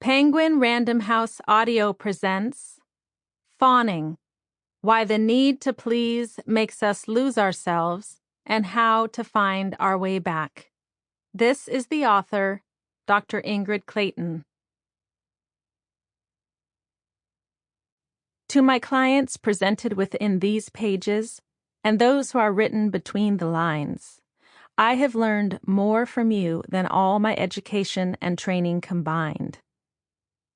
Penguin Random House Audio presents Fawning, Why the Need to Please Makes Us Lose Ourselves and How to Find Our Way Back. This is the author, Dr. Ingrid Clayton. To my clients presented within these pages, and those who are written between the lines, I have learned more from you than all my education and training combined.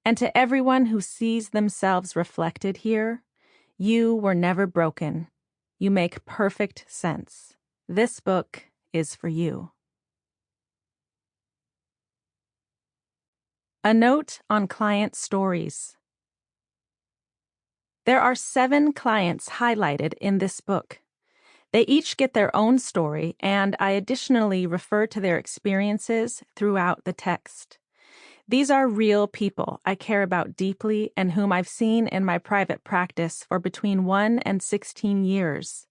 And to everyone who sees themselves reflected here, you were never broken. You make perfect sense. This book is for you. A note on client stories. There are 7 clients highlighted in this book. They each get their own story, and I additionally refer to their experiences throughout the text. These are real people I care about deeply and whom I've seen in my private practice for between 1 and 16 years.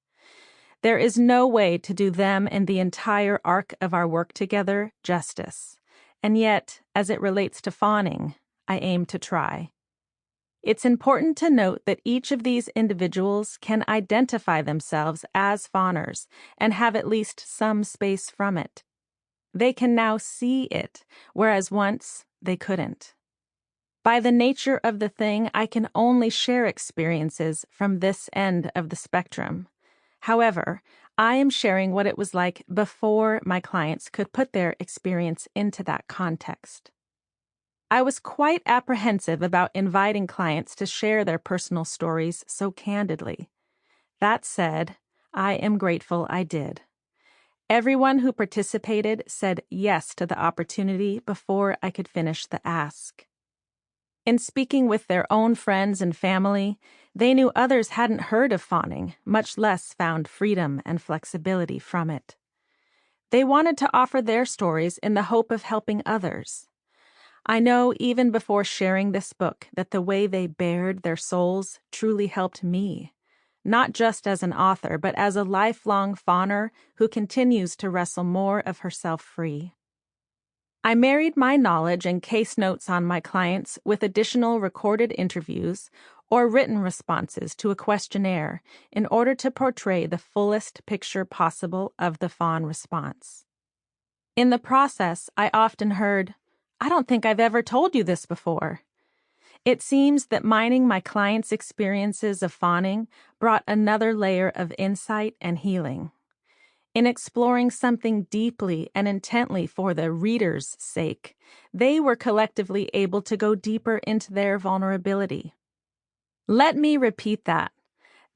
There is no way to do them and the entire arc of our work together justice, and yet, as it relates to fawning, I aim to try. It's important to note that each of these individuals can identify themselves as fawners and have at least some space from it. They can now see it, whereas once they couldn't. By the nature of the thing, I can only share experiences from this end of the spectrum. However, I am sharing what it was like before my clients could put their experience into that context. I was quite apprehensive about inviting clients to share their personal stories so candidly. That said, I am grateful I did. Everyone who participated said yes to the opportunity before I could finish the ask. In speaking with their own friends and family, they knew others hadn't heard of fawning, much less found freedom and flexibility from it. They wanted to offer their stories in the hope of helping others. I know even before sharing this book that the way they bared their souls truly helped me. Not just as an author, but as a lifelong fawner who continues to wrestle more of herself free. I married my knowledge and case notes on my clients with additional recorded interviews or written responses to a questionnaire in order to portray the fullest picture possible of the fawn response. In the process, I often heard, "I don't think I've ever told you this before." It seems that mining my clients' experiences of fawning brought another layer of insight and healing. In exploring something deeply and intently for the reader's sake, they were collectively able to go deeper into their vulnerability. Let me repeat that.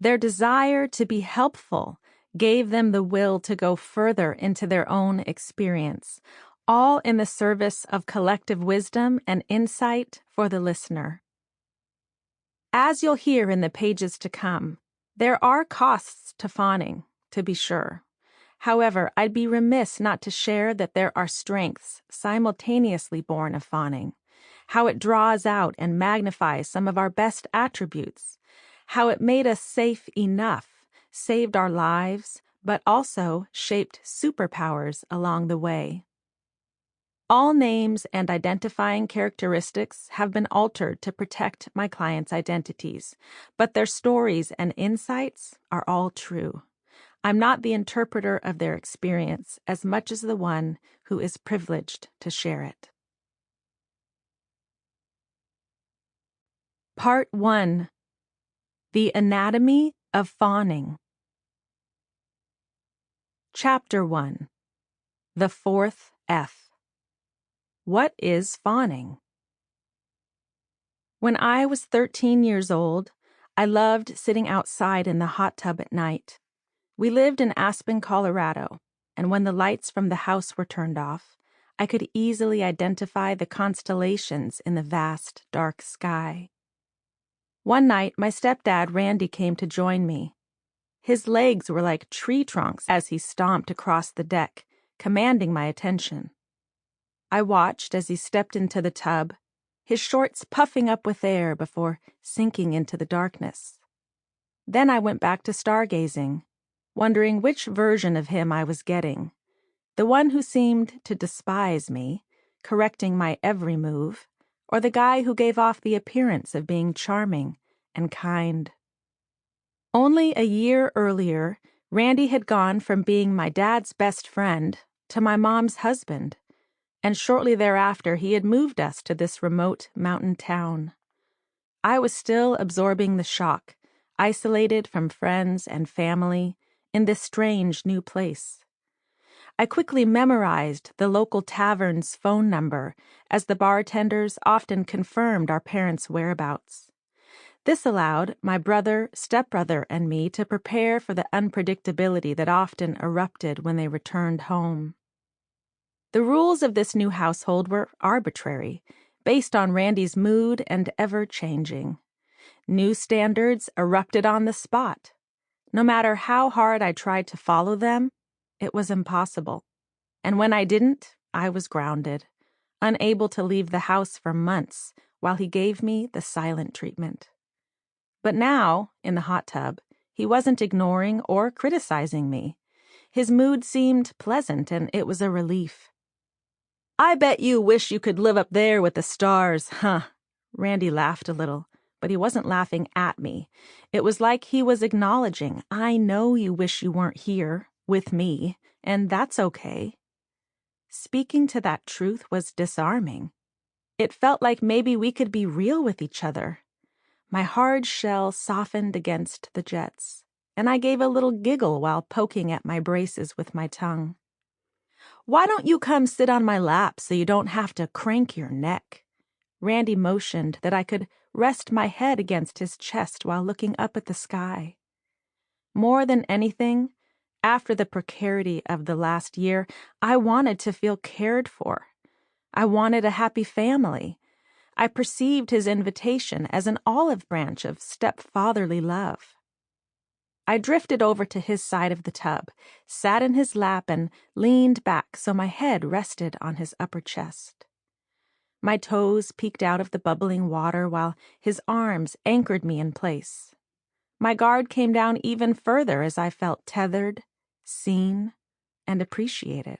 Their desire to be helpful gave them the will to go further into their own experience, all in the service of collective wisdom and insight for the listener. As you'll hear in the pages to come, there are costs to fawning, to be sure. However, I'd be remiss not to share that there are strengths simultaneously born of fawning, how it draws out and magnifies some of our best attributes, how it made us safe enough, saved our lives, but also shaped superpowers along the way. All names and identifying characteristics have been altered to protect my clients' identities, but their stories and insights are all true. I'm not the interpreter of their experience as much as the one who is privileged to share it. Part 1. The Anatomy of Fawning. Chapter 1. The 4th F. What is fawning? When I was 13 years old, I loved sitting outside in the hot tub at night. We lived in Aspen, Colorado, and when the lights from the house were turned off, I could easily identify the constellations in the vast, dark sky. One night, my stepdad, Randy, came to join me. His legs were like tree trunks as he stomped across the deck, commanding my attention. I watched as he stepped into the tub, his shorts puffing up with air before sinking into the darkness. Then I went back to stargazing, wondering which version of him I was getting, the one who seemed to despise me, correcting my every move, or the guy who gave off the appearance of being charming and kind. Only a year earlier, Randy had gone from being my dad's best friend to my mom's husband, and shortly thereafter he had moved us to this remote mountain town. I was still absorbing the shock, isolated from friends and family in this strange new place. I quickly memorized the local tavern's phone number, as the bartenders often confirmed our parents' whereabouts. This allowed my brother, stepbrother, and me to prepare for the unpredictability that often erupted when they returned home. The rules of this new household were arbitrary, based on Randy's mood and ever-changing. New standards erupted on the spot. No matter how hard I tried to follow them, it was impossible. And when I didn't, I was grounded, unable to leave the house for months while he gave me the silent treatment. But now, in the hot tub, he wasn't ignoring or criticizing me. His mood seemed pleasant, and it was a relief. "I bet you wish you could live up there with the stars, huh?" Randy laughed a little, but he wasn't laughing at me. It was like he was acknowledging, "I know you wish you weren't here with me, and that's okay." Speaking to that truth was disarming. It felt like maybe we could be real with each other. My hard shell softened against the jets, and I gave a little giggle while poking at my braces with my tongue. "Why don't you come sit on my lap so you don't have to crank your neck?" Randy motioned that I could rest my head against his chest while looking up at the sky. More than anything, after the precarity of the last year, I wanted to feel cared for. I wanted a happy family. I perceived his invitation as an olive branch of stepfatherly love. I drifted over to his side of the tub, sat in his lap, and leaned back so my head rested on his upper chest. My toes peeked out of the bubbling water while his arms anchored me in place. My guard came down even further as I felt tethered, seen, and appreciated.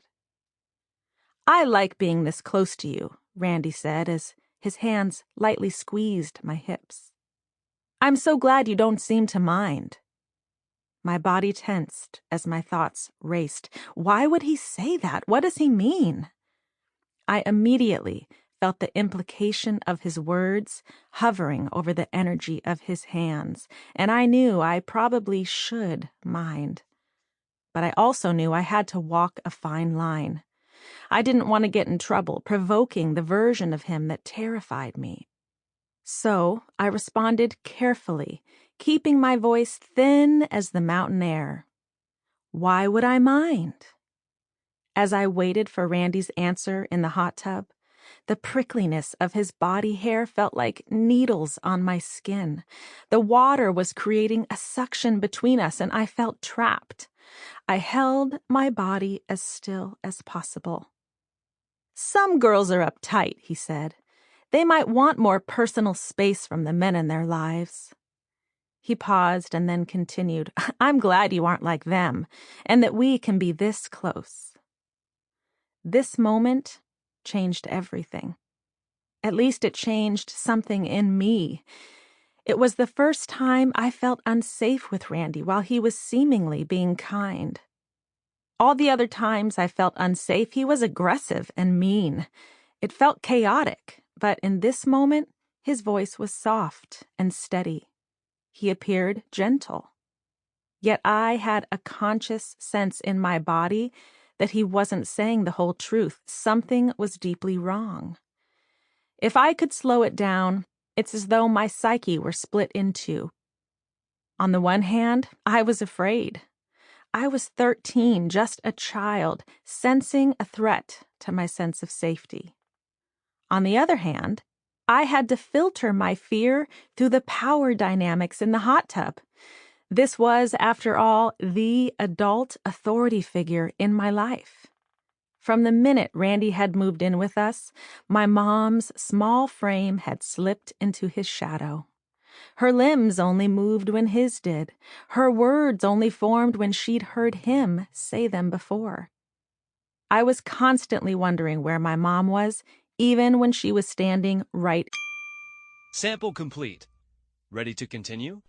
"I like being this close to you," Randy said as his hands lightly squeezed my hips. "I'm so glad you don't seem to mind." My body tensed as my thoughts raced. Why would he say that? What does he mean? I immediately felt the implication of his words hovering over the energy of his hands, and I knew I probably should mind. But I also knew I had to walk a fine line. I didn't want to get in trouble, provoking the version of him that terrified me. So I responded carefully, keeping my voice thin as the mountain air. "Why would I mind?" As I waited for Randy's answer in the hot tub, the prickliness of his body hair felt like needles on my skin. The water was creating a suction between us, and I felt trapped. I held my body as still as possible. "Some girls are uptight," he said. "They might want more personal space from the men in their lives." He paused and then continued, "I'm glad you aren't like them, and that we can be this close." This moment changed everything. At least it changed something in me. It was the first time I felt unsafe with Randy while he was seemingly being kind. All the other times I felt unsafe, he was aggressive and mean. It felt chaotic, but in this moment, his voice was soft and steady. He appeared gentle. Yet I had a conscious sense in my body that he wasn't saying the whole truth. Something was deeply wrong. If I could slow it down, it's as though my psyche were split in two. On the one hand, I was afraid. I was 13, just a child, sensing a threat to my sense of safety. On the other hand, I had to filter my fear through the power dynamics in the hot tub. This was, after all, the adult authority figure in my life. From the minute Randy had moved in with us, my mom's small frame had slipped into his shadow. Her limbs only moved when his did. Her words only formed when she'd heard him say them before. I was constantly wondering where my mom was, even when she was standing right. Sample complete. Ready to continue?